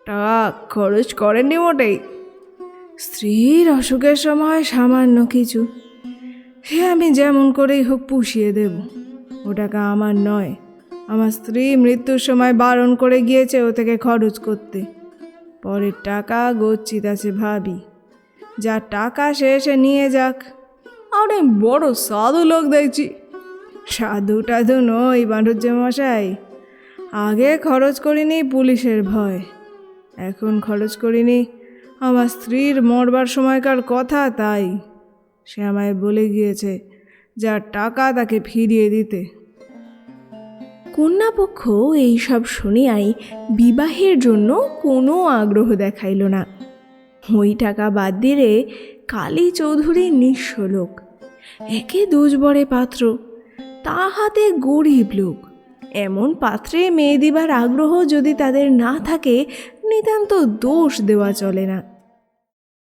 টাকা খরচ করেননি মোটেই? স্ত্রীর অসুখের সময় সামান্য কিছু, সে আমি যেমন করেই হোক পুষিয়ে দেব। ও টাকা আমার নয়, আমার স্ত্রী মৃত্যুর সময় বারণ করে গিয়েছে ও থেকে খরচ করতে। পরের টাকা গচ্ছিত আছে ভাবি, যা টাকা সে এসে নিয়ে যাক। আপনি বড় সাধু লোক দেখছি। সাধু টাধু নই বাঁধুর্য মশাই। আগে খরচ করিনি পুলিশের ভয়, এখন খরচ করিনি আমার স্ত্রীর মরবার সময়কার কথা, তাই সে আমায় বলে গিয়েছে যা টাকা তাকে ফিরিয়ে দিতে। কন্যাপক্ষ এইসব শুনিয়াই বিবাহের জন্য কোনো আগ্রহ দেখাইল না। ওই টাকা বাদ দিলে কালী চৌধুরী নিঃস্ব লোক, একে দুজবরে পাত্র, তা হাতে গরিব লোক। এমন পাত্রে মেয়ে দিবার আগ্রহ যদি তাদের না থাকে, নিতান্ত দোষ দেওয়া চলে না।